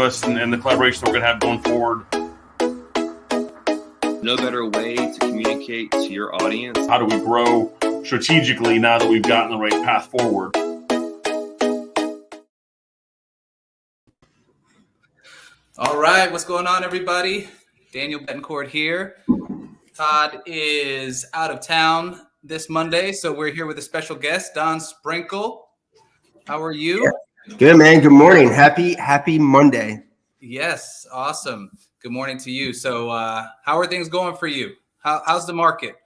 us and the collaboration that we're going to have going forward. No better way to communicate to your audience. How do we grow strategically now that we've gotten the right path forward? All right, what's going on, everybody? Daniel Betancourt here. Todd is out of town this Monday, so we're here with a special guest, Don Sprenkel. How are you? Good, man. Good morning. Happy Monday. Yes, awesome. Good morning to you. So how are things going for you? How's the market?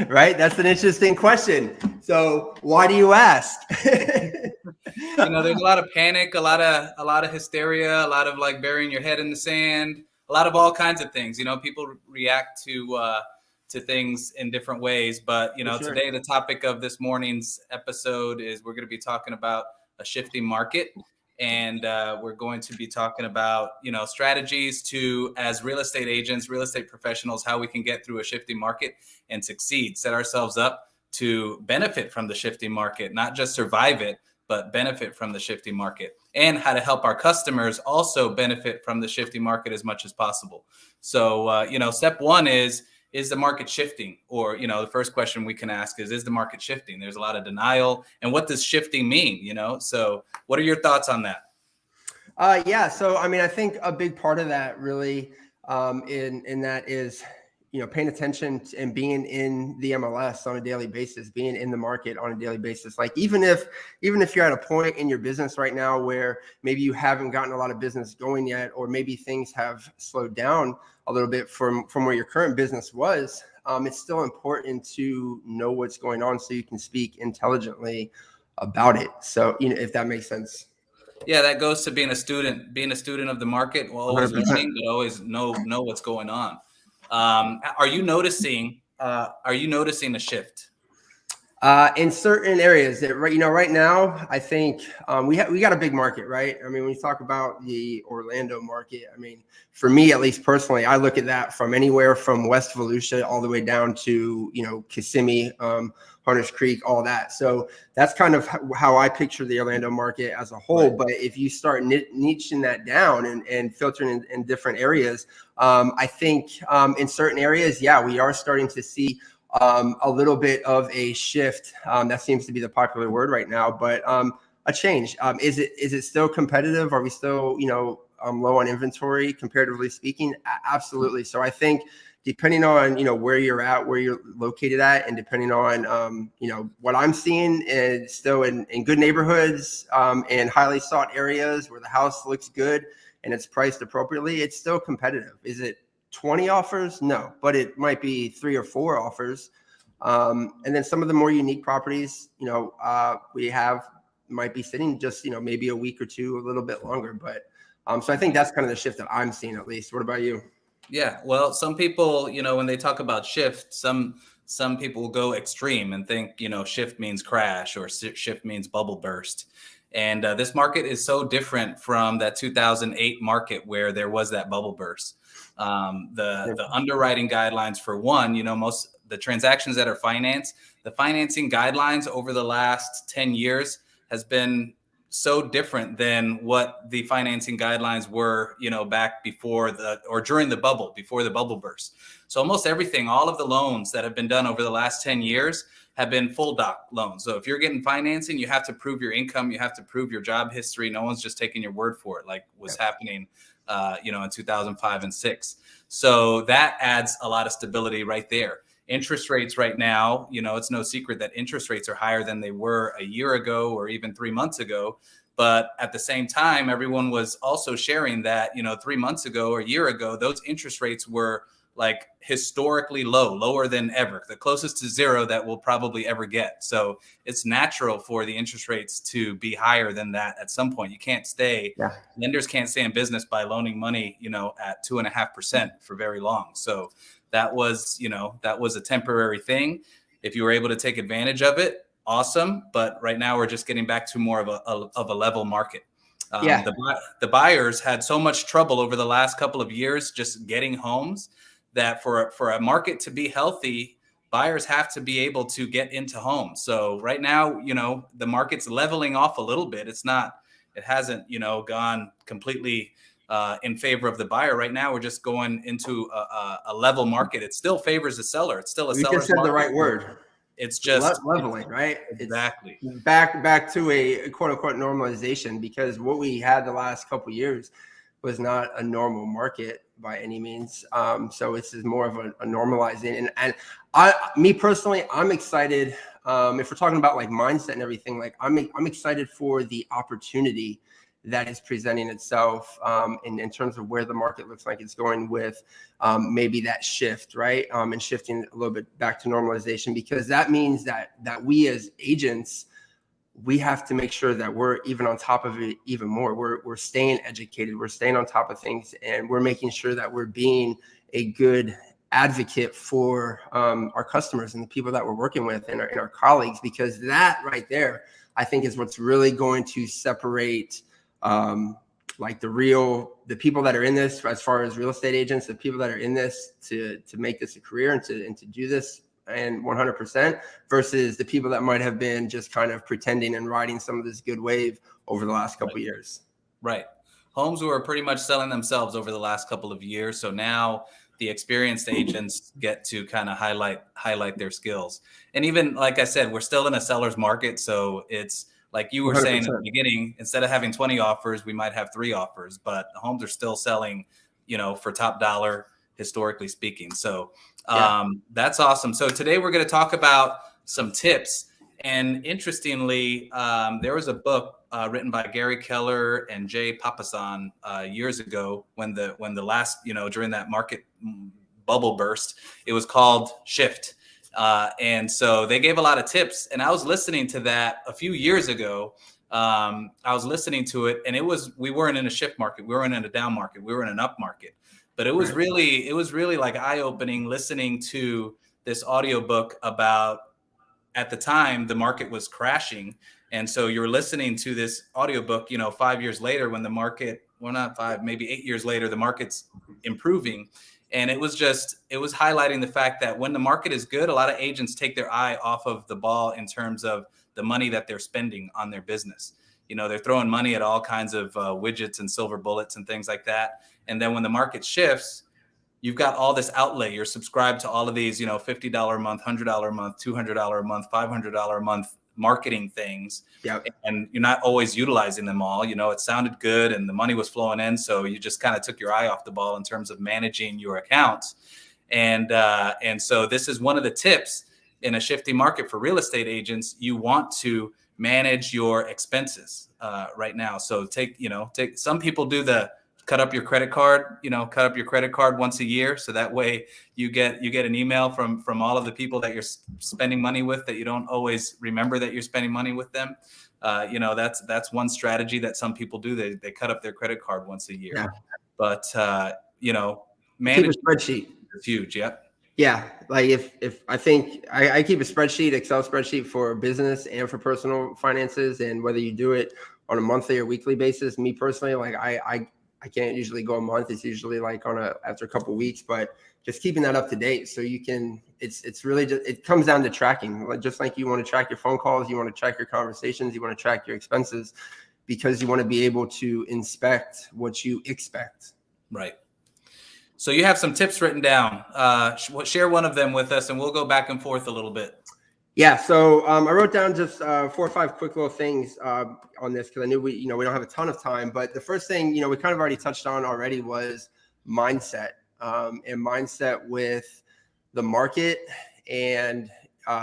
Right? That's an interesting question. So why do you ask? You know, there's a lot of panic, a lot of hysteria, a lot of like burying your head in the sand, a lot of all kinds of things. You know, people react to things in different ways. But, you know, Sure. Today the topic of this morning's episode is we're going to be talking about a shifting market. And we're going to be talking about, you know, strategies to, as real estate agents, real estate professionals, how we can get through a shifting market and succeed, set ourselves up to benefit from the shifting market, not just survive it, but benefit from the shifting market, and how to help our customers also benefit from the shifting market as much as possible. So, you know, step one is the market shifting? Or, you know, the first question we can ask is the market shifting? There's a lot of denial. And what does shifting mean? You know, so what are your thoughts on that? Yeah. So, I mean, I think a big part of that really in that is, you know, paying attention and being in the MLS on a daily basis, being in the market on a daily basis. Like even if you're at a point in your business right now where maybe you haven't gotten a lot of business going yet, or maybe things have slowed down a little bit from where your current business was, it's still important to know what's going on so you can speak intelligently about it. So, you know, if that makes sense. Yeah, that goes to being a student of the market. Well, always 100%. learning, but always know what's going on. Are you noticing a shift? In certain areas that right now, I think we got a big market, right? I mean, when you talk about the Orlando market, I mean, for me, at least personally, I look at that from anywhere from West Volusia all the way down to, you know, Kissimmee, Hunters Creek, all that. So that's kind of how I picture the Orlando market as a whole. Right. But if you start niching that down and filtering in different areas, I think in certain areas, yeah, we are starting to see a little bit of a shift. That seems to be the popular word right now, but a change. Is it still competitive? Are we still, you know, low on inventory comparatively speaking? Absolutely. So I think depending on, you know, where you're at, where you're located at, and depending on, you know, what I'm seeing is still in good neighborhoods and highly sought areas where the house looks good and it's priced appropriately, it's still competitive. Is it 20 offers? No, but it might be 3 or 4 offers. And then some of the more unique properties, you know, we have might be sitting just, you know, maybe a week or two, a little bit longer. But so I think that's kind of the shift that I'm seeing, at least. What about you? Yeah, well, some people, you know, when they talk about shift, some people will go extreme and think, you know, shift means crash or shift means bubble burst. And this market is so different from that 2008 market where there was that bubble burst. The underwriting guidelines, for one, you know, most the transactions that are financed, the financing guidelines over the last 10 years has been so different than what the financing guidelines were, you know, back before during the bubble, before the bubble burst. So almost everything, all of the loans that have been done over the last 10 years have been full doc loans. So if you're getting financing, you have to prove your income, you have to prove your job history. No one's just taking your word for it, like was happening you know, in 2005 and 6. So that adds a lot of stability right there. Interest rates right now, you know, it's no secret that interest rates are higher than they were a year ago or even 3 months ago. But at the same time, everyone was also sharing that, you know, 3 months ago or a year ago, those interest rates were like historically low, lower than ever, the closest to zero that we'll probably ever get. So it's natural for the interest rates to be higher than that at some point. You can't stay, lenders can't stay in business by loaning money, you know, at 2.5% for very long. So that was, you know, that was a temporary thing. If you were able to take advantage of it, awesome. But right now we're just getting back to more of a level market. The buyers had so much trouble over the last couple of years just getting homes that for a market to be healthy, buyers have to be able to get into homes. So right now, you know, the market's leveling off a little bit. It's not It hasn't, you know, gone completely in favor of the buyer. Right now, we're just going into a level market. It still favors the seller. It's still a You seller's just said market. the right word. It's just leveling, right? Exactly. It's back to a quote unquote normalization, because what we had the last couple of years was not a normal market by any means. So it's more of a normalizing. And me personally, I'm excited. If we're talking about like mindset and everything, like I'm excited for the opportunity that is presenting itself in terms of where the market looks like it's going with maybe that shift, right? And shifting a little bit back to normalization, because that means that we as agents, we have to make sure that we're even on top of it even more. We're staying educated, we're staying on top of things, and we're making sure that we're being a good advocate for our customers and the people that we're working with and our colleagues, because that right there, I think, is what's really going to separate like the people that are in this, as far as real estate agents, the people that are in this to make this a career and to do this and 100%, versus the people that might have been just kind of pretending and riding some of this good wave over the last couple of years. Right. Homes were pretty much selling themselves over the last couple of years. So now the experienced agents get to kind of highlight their skills. And even, like I said, we're still in a seller's market. So it's, like you were 100%. saying at the beginning, instead of having 20 offers, we might have 3 offers, but the homes are still selling, you know, for top dollar, historically speaking. So that's awesome. So today we're going to talk about some tips. And interestingly, there was a book written by Gary Keller and Jay Papasan years ago when the last, you know, during that market bubble burst. It was called Shift. And so they gave a lot of tips, and I was listening to that a few years ago. I was listening to it, and we weren't in a shift market. We weren't in a down market. We were in an up market, but it was really like eye-opening listening to this audiobook about, at the time, the market was crashing. And so you're listening to this audiobook, you know, 5 years later, when the market, well, not 5, maybe 8 years later, the market's improving. And it was highlighting the fact that when the market is good, a lot of agents take their eye off of the ball in terms of the money that they're spending on their business. You know, they're throwing money at all kinds of widgets and silver bullets and things like that. And then when the market shifts, you've got all this outlay. You're subscribed to all of these, you know, $50 a month, $100 a month, $200 a month, $500 a month marketing things. Yep. And you're not always utilizing them all. You know, it sounded good and the money was flowing in. So you just kind of took your eye off the ball in terms of managing your accounts. And so this is one of the tips in a shifting market for real estate agents. You want to manage your expenses right now. So take some people do the cut up your credit card once a year. So that way you get an email from all of the people that you're spending money with that you don't always remember that you're spending money with them. That's one strategy that some people do. They cut up their credit card once a year. Yeah. But manage keep a spreadsheet. It's huge. Yep. Yeah. Like if I think I keep a spreadsheet, Excel spreadsheet for business and for personal finances. And whether you do it on a monthly or weekly basis, me personally, like I can't usually go a month. It's usually like after a couple of weeks, but just keeping that up to date. So you can, it's really just, it comes down to tracking. Just like you want to track your phone calls, you want to track your conversations, you want to track your expenses, because you want to be able to inspect what you expect. Right. So you have some tips written down. Share one of them with us and we'll go back and forth a little bit. Yeah, so I wrote down just 4 or 5 quick little things on this, because I knew we don't have a ton of time. But the first thing, we kind of already touched on already, was mindset, and mindset with the market, and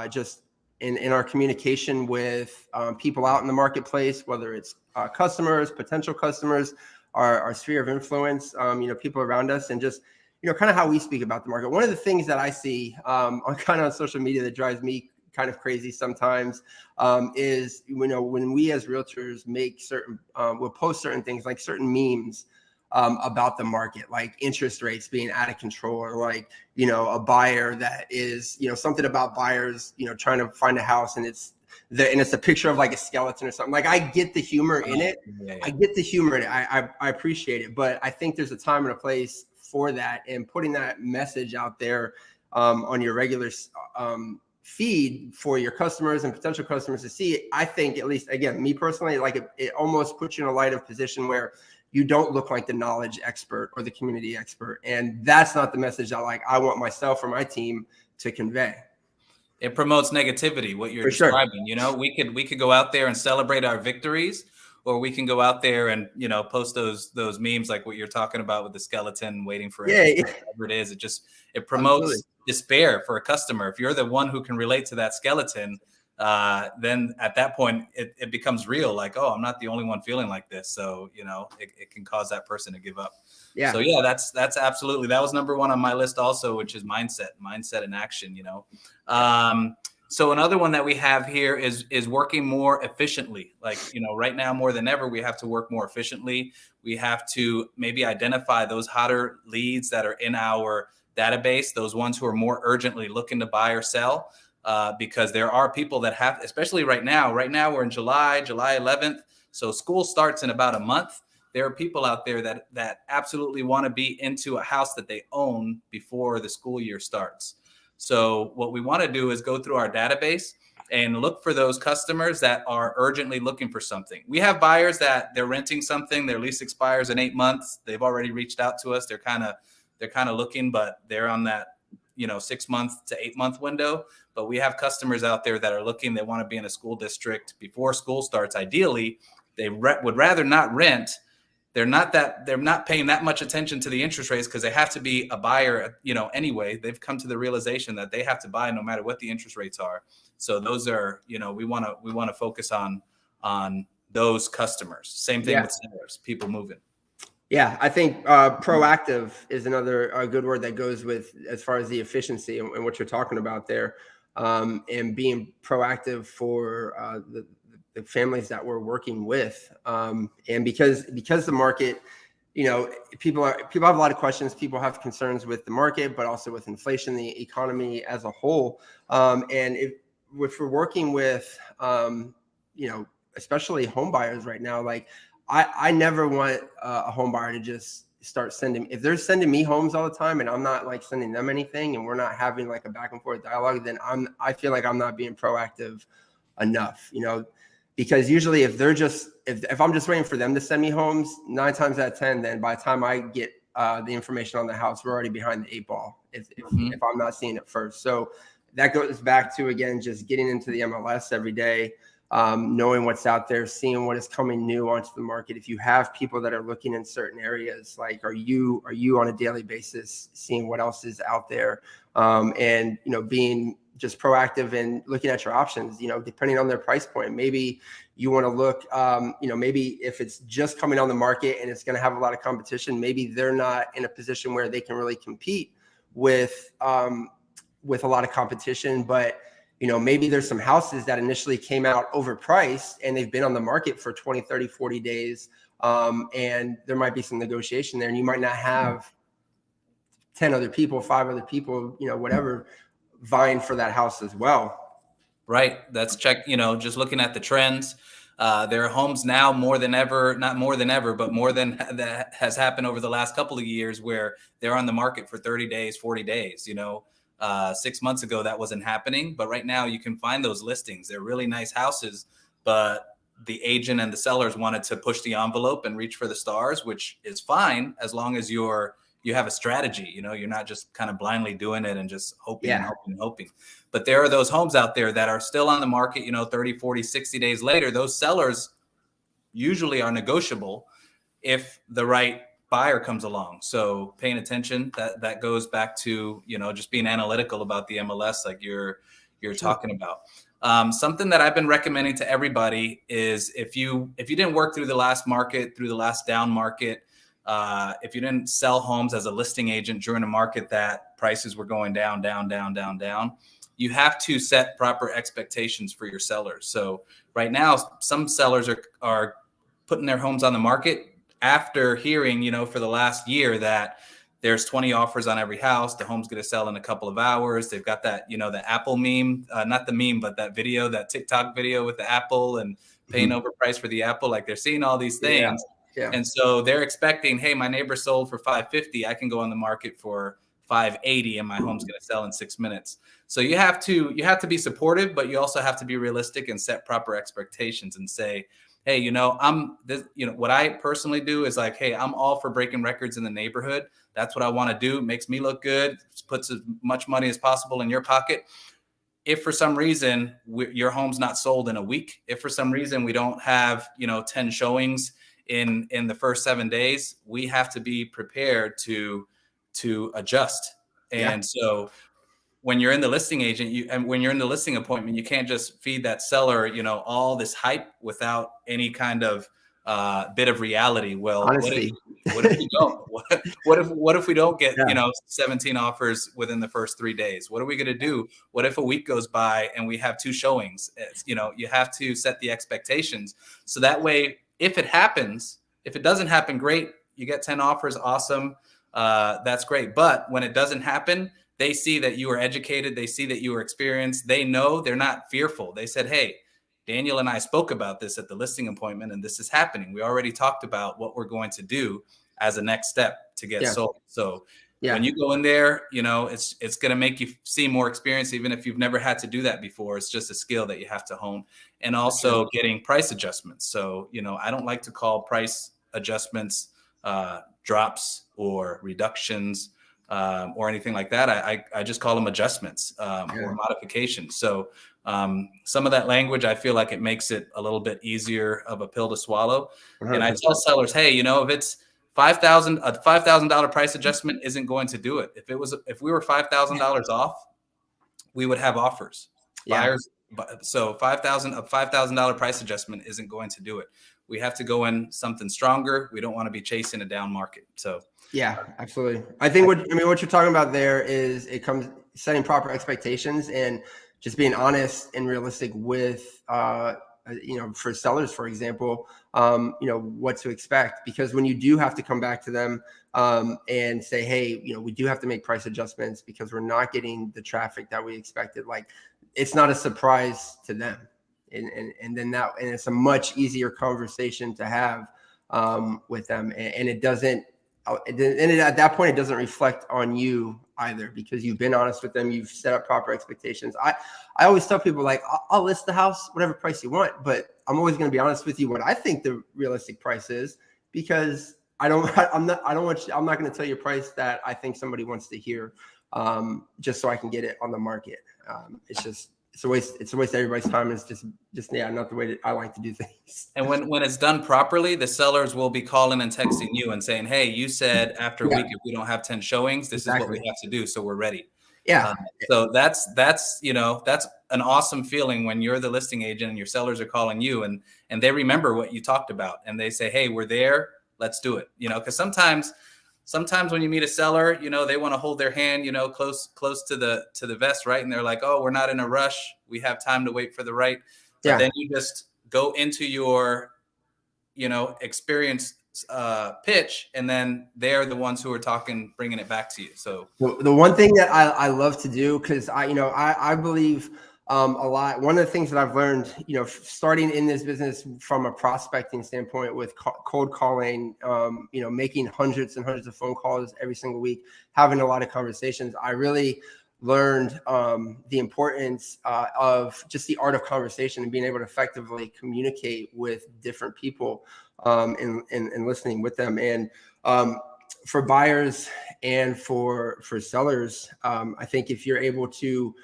just in our communication with people out in the marketplace, whether it's customers, potential customers, our sphere of influence, people around us, and just kind of how we speak about the market. One of the things that I see on social media that drives me kind of crazy sometimes is when we as realtors make certain we'll post certain things, like certain memes about the market, like interest rates being out of control, or like a buyer that is something about buyers trying to find a house, and it's a picture of like a skeleton or something. Like, I get the humor in it. Yeah. I get the humor in it. I appreciate it, but I think there's a time and a place for that, and putting that message out there on your regular feed for your customers and potential customers to see, I think, at least, again, me personally, like it almost puts you in a light of position where you don't look like the knowledge expert or the community expert. And that's not the message that like I want myself or my team to convey. It promotes negativity, what you're For sure. describing. You know, we could go out there and celebrate our victories, or we can go out there and, you know, post those memes like what you're talking about with the skeleton waiting for whatever it is. It promotes Absolutely. despair for a customer. If you're the one who can relate to that skeleton, then at that point it becomes real. Like, oh, I'm not the only one feeling like this. So, you know, it can cause that person to give up. Yeah. So yeah, that's absolutely, that was number one on my list also, which is mindset in action, you know. So another one that we have here is working more efficiently. Like, you know, right now more than ever, we have to work more efficiently. We have to maybe identify those hotter leads that are in our database, those ones who are more urgently looking to buy or sell, because there are people that have, especially right now we're in July 11th. So school starts in about a month. There are people out there that absolutely want to be into a house that they own before the school year starts. So what we want to do is go through our database and look for those customers that are urgently looking for something. We have buyers that they're renting something, their lease expires in 8 months. They've already reached out to us. They're kind of looking, but they're on that, you know, 6 month to 8 month window. But we have customers out there that are looking, they want to be in a school district before school starts. Ideally, they would rather not rent. They're not paying that much attention to the interest rates because they have to be a buyer, you know, anyway. They've come to the realization that they have to buy no matter what the interest rates are. So those are, you know, we want to focus on those customers. Same thing with sellers, people moving. Yeah, I think proactive is another good word that goes with as far as the efficiency and what you're talking about there, and being proactive for the families that we're working with, and because the market, you know, people have a lot of questions. People have concerns with the market, but also with inflation, the economy as a whole. And if we're working with, you know, especially home buyers right now, like I never want a home buyer to just start sending, if they're sending me homes all the time and I'm not like sending them anything and we're not having like a back and forth dialogue, then I feel like I'm not being proactive enough, you know. Because usually if I'm just waiting for them to send me homes, 9 times out of 10, then by the time I get the information on the house, we're already behind the 8 ball if I'm not seeing it first. So that goes back to, again, just getting into the MLS every day, knowing what's out there, seeing what is coming new onto the market. If you have people that are looking in certain areas, like are you on a daily basis seeing what else is out there, and, you know, being just proactive and looking at your options, you know, depending on their price point. Maybe you want to look, you know, maybe if it's just coming on the market and it's going to have a lot of competition, maybe they're not in a position where they can really compete with a lot of competition. But, you know, maybe there's some houses that initially came out overpriced and they've been on the market for 20, 30, 40 days. And there might be some negotiation there, and you might not have 10 other people, 5 other people, you know, whatever, vying for that house as well. Right. That's you know, just looking at the trends. There are homes now more than ever, not more than ever, but more than that has happened over the last couple of years where they're on the market for 30 days, 40 days, you know. 6 months ago, that wasn't happening. But right now you can find those listings. They're really nice houses, but the agent and the sellers wanted to push the envelope and reach for the stars, which is fine as long as you have a strategy. You know, you're not just kind of blindly doing it and just hoping and hoping. But there are those homes out there that are still on the market, you know, 30, 40, 60 days later. Those sellers usually are negotiable if the right buyer comes along. So paying attention, that goes back to, you know, just being analytical about the MLS like you're talking about. Something that I've been recommending to everybody is if you didn't work through the last market, through the last down market, if you didn't sell homes as a listing agent during a market that prices were going down, you have to set proper expectations for your sellers. So right now, some sellers are putting their homes on the market after hearing, you know, for the last year that there's 20 offers on every house. The home's going to sell in a couple of hours. They've got that, you know, the Apple meme, not the meme, but that video, that TikTok video with the Apple and paying overpriced for the Apple. Like they're seeing all these things. Yeah. And so they're expecting, hey, my neighbor sold for $550. I can go on the market for 580 and my home's going to sell in 6 minutes. So you have to be supportive, but you also have to be realistic and set proper expectations and say, hey, what I personally do is like, hey, I'm all for breaking records in the neighborhood. That's what I want to do. It makes me look good, puts as much money as possible in your pocket. If for some reason your home's not sold in a week, if for some reason we don't have, 10 showings in the first 7 days, we have to be prepared to adjust. And so when you're in the listing when you're in the listing appointment, you can't just feed that seller, all this hype without any kind of bit of reality. Well, Honesty. what if we don't? What if we don't get 17 offers within the first 3 days? What are we going to do? What if a week goes by and we have 2 showings? You have to set the expectations so that way, if it happens, if it doesn't happen, great. You get 10 offers, awesome. That's great. But when it doesn't happen, they see that you are educated. They see that you are experienced. They know, they're not fearful. They said, hey, Daniel and I spoke about this at the listing appointment, and this is happening. We already talked about what we're going to do as a next step to get sold. So when you go in there, it's going to make you seem more experienced, even if you've never had to do that before. It's just a skill that you have to hone. And also getting price adjustments. So, I don't like to call price adjustments drops or reductions or anything like that. I just call them adjustments or modifications. So some of that language, I feel like it makes it a little bit easier of a pill to swallow. 100%. And I tell sellers, hey, if it's $5,000, a $5,000 price adjustment isn't going to do it. If we were $5,000 off, we would have offers. Buyers. So $5,000 price adjustment isn't going to do it. We have to go in something stronger. We don't want to be chasing a down market. So yeah, absolutely. I think what you're talking about there is it comes setting proper expectations and just being honest and realistic with for sellers, for example, what to expect, because when you do have to come back to them and say, hey, we do have to make price adjustments because we're not getting the traffic that we expected. Like, it's not a surprise to them. And it's a much easier conversation to have with them. And it doesn't, and at that point, it doesn't reflect on you either, because you've been honest with them. You've set up proper expectations. I always tell people, like, I'll list the house, whatever price you want, but I'm always going to be honest with you what I think the realistic price is, because I'm not going to tell you a price that I think somebody wants to hear just so I can get it on the market. It's a waste of everybody's time. It's just not the way that I like to do things. And when it's done properly, the sellers will be calling and texting you and saying, hey, you said after a week, if we don't have 10 showings, this is what we have to do. So we're ready. Yeah. So that's an awesome feeling when you're the listing agent and your sellers are calling you and they remember what you talked about and they say, hey, we're there. Let's do it. Because sometimes when you meet a seller, they want to hold their hand, close to the vest, right? And they're like, oh, we're not in a rush. We have time to wait for the right. But then you just go into your, experience pitch, and then they're the ones who are talking, bringing it back to you. So the one thing that I love to do, because I believe a lot. One of the things that I've learned, starting in this business from a prospecting standpoint with cold calling, making hundreds and hundreds of phone calls every single week, having a lot of conversations, I really learned the importance of just the art of conversation and being able to effectively communicate with different people and listening with them. And for buyers and for sellers, I think if you're able to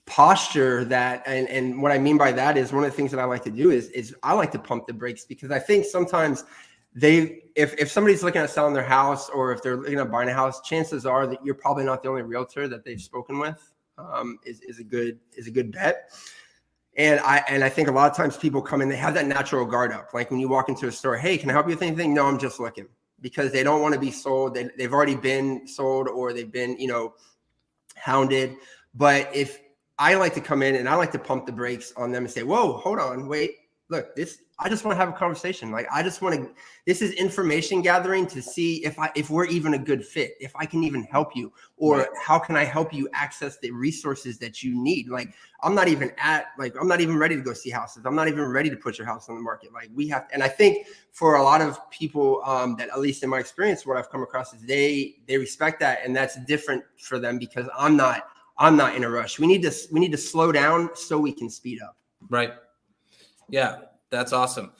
posture that, and what I mean by that is, one of the things that I like to do is I like to pump the brakes, because I think sometimes if somebody's looking at selling their house, or if they're looking at buying a house, chances are that you're probably not the only realtor that they've spoken with. Is a good bet. And I think a lot of times people come in, they have that natural guard up. Like when you walk into a store, hey, can I help you with anything? No, I'm just looking, because they don't want to be sold. They've already been sold, or they've been, hounded. But if I like to come in and I like to pump the brakes on them and say, whoa, hold on, wait, look, I just want to have a conversation. Like, this is information gathering to see if we're even a good fit, if I can even help you, or Right. how can I help you access the resources that you need? Like, I'm not even ready to go see houses. I'm not even ready to put your house on the market. Like, and I think for a lot of people, that at least in my experience, what I've come across is they respect that. And that's different for them because I'm not in a rush. We need to slow down so we can speed up. Right. Yeah, that's awesome.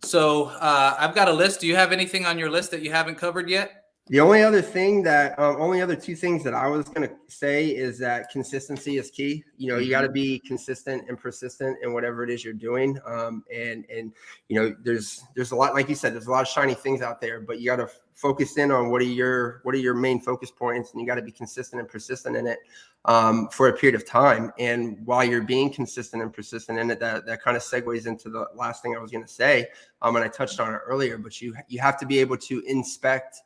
So I've got a list. Do you have anything on your list that you haven't covered yet? The only other two things that I was going to say is that consistency is key. You know, you got to be consistent and persistent in whatever it is you're doing. And you know, there's a lot, like you said, there's a lot of shiny things out there, but you got to focus in on what are your main focus points, and you got to be consistent and persistent in it for a period of time. And while you're being consistent and persistent in it, that kind of segues into the last thing I was going to say. And I touched on it earlier, but you have to be able to inspect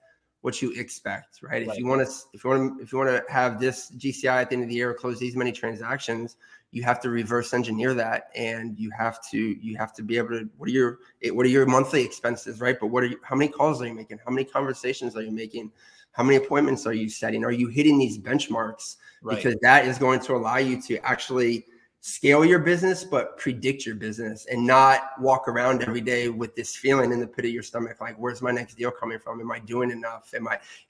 what you expect, right? If you want to have this GCI at the end of the year, close these many transactions, you have to reverse engineer that, and you have to be able to, what are your monthly expenses, right? But how many calls are you making? How many conversations are you making? How many appointments are you setting? Are you hitting these benchmarks? Right. Because that is going to allow you to actually scale your business, but predict your business, and not walk around every day with this feeling in the pit of your stomach. Like, where's my next deal coming from? Am I doing enough?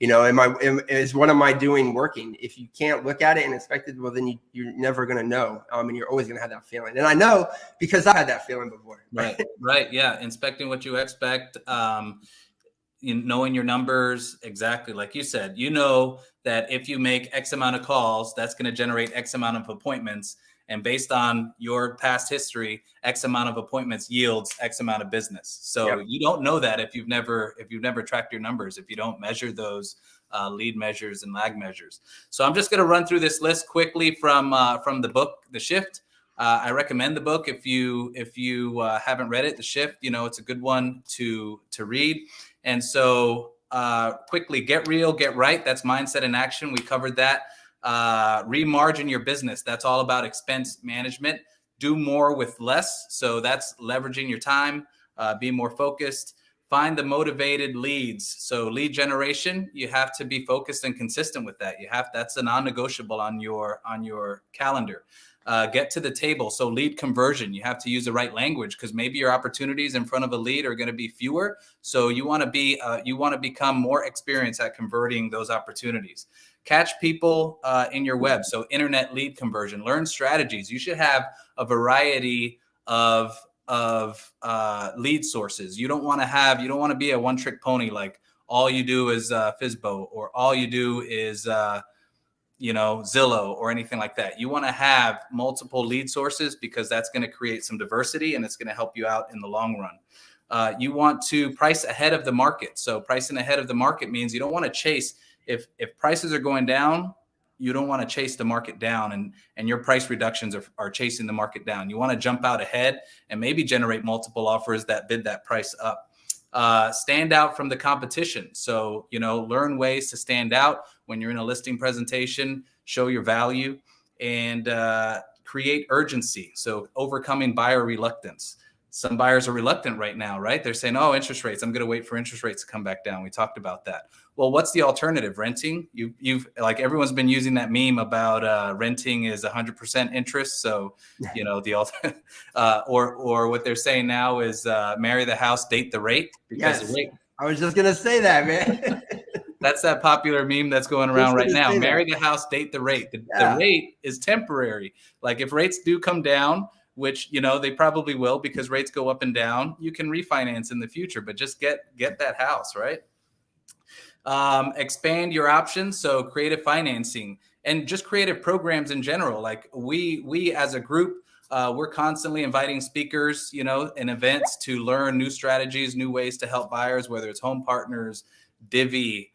Is what am I doing working? If you can't look at it and expect it, well, then you're never going to know. And you're always going to have that feeling. And I know because I had that feeling before. Right. Right. Yeah. Inspecting what you expect, knowing your numbers. Exactly. Like you said, you know that if you make X amount of calls, that's going to generate X amount of appointments. And based on your past history, X amount of appointments yields X amount of business. So You don't know that if you've never tracked your numbers, if you don't measure those lead measures and lag measures. So I'm just going to run through this list quickly from the book, The Shift. I recommend the book if you haven't read it. The Shift, it's a good one to read. And so quickly, get real, get right. That's mindset in action. We covered that. Remargin your business. That's all about expense management. Do more with less. So that's leveraging your time, be more focused. Find the motivated leads. So lead generation, you have to be focused and consistent with that. That's a non-negotiable on your calendar. Get to the table. So lead conversion, you have to use the right language, because maybe your opportunities in front of a lead are going to be fewer. So you want to become more experienced at converting those opportunities. Catch people in your web. So internet lead conversion, learn strategies. You should have a variety of lead sources. You don't want to be a one trick pony, like all you do is FSBO, or all you do is Zillow, or anything like that. You want to have multiple lead sources, because that's going to create some diversity, and it's going to help you out in the long run. You want to price ahead of the market. So pricing ahead of the market means you don't want to chase. If prices are going down, you don't want to chase the market down, and your price reductions are chasing the market down. You want to jump out ahead and maybe generate multiple offers that bid that price up. Stand out from the competition. So, learn ways to stand out when you're in a listing presentation, show your value, and create urgency. So overcoming buyer reluctance. Some buyers are reluctant right now, right? They're saying, oh, interest rates, I'm going to wait for interest rates to come back down. We talked about that. Well, what's the alternative? Renting? You've like, everyone's been using that meme about renting is 100% interest. So, or what they're saying now is marry the house, date the rate. Because Yes, the rate, I was just going to say that, man. that's that popular meme that's going around right now. Marry the house, date the rate. The rate is temporary. Like, if rates do come down, which, they probably will, because rates go up and down, you can refinance in the future, but just get that house, right? Expand your options. So creative financing and just creative programs in general. Like we as a group, we're constantly inviting speakers, and events to learn new strategies, new ways to help buyers, whether it's home partners, Divvy,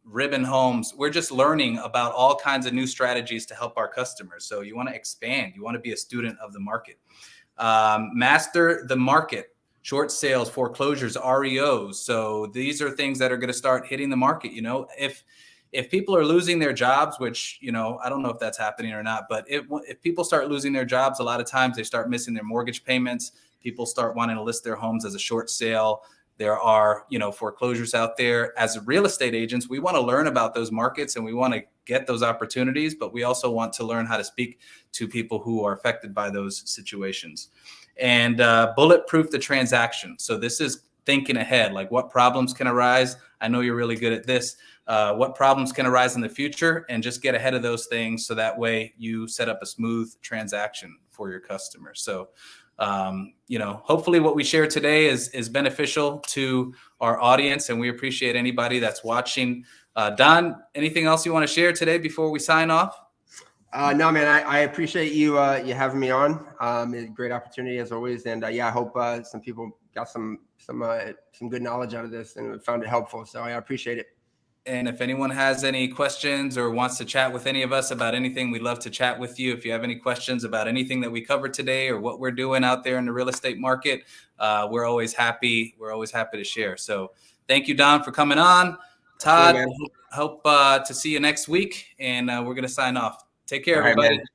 Ribbon Homes. We're just learning about all kinds of new strategies to help our customers. So you want to expand. You want to be a student of the market. Master the market. Short sales, foreclosures, REOs. So these are things that are going to start hitting the market. If people are losing their jobs, which, I don't know if that's happening or not, but if people start losing their jobs, a lot of times they start missing their mortgage payments. people start wanting to list their homes as a short sale. There are, foreclosures out there. As real estate agents, we want to learn about those markets and we want to get those opportunities, but we also want to learn how to speak to people who are affected by those situations. And bulletproof the transaction. So this is thinking ahead, like what problems can arise. I know you're really good at this. What problems can arise in the future, and just get ahead of those things so that way you set up a smooth transaction for your customers. So hopefully what we share today is beneficial to our audience, and we appreciate anybody that's watching. Don, anything else you want to share today before we sign off? No, man, I appreciate you having me on. It's a great opportunity as always. And I hope some people got some good knowledge out of this and found it helpful. So I appreciate it. And if anyone has any questions or wants to chat with any of us about anything, we'd love to chat with you. If you have any questions about anything that we covered today or what we're doing out there in the real estate market, we're always happy. We're always happy to share. So thank you, Don, for coming on. Todd, hope to see you next week. And we're going to sign off. Take care, everybody. Man.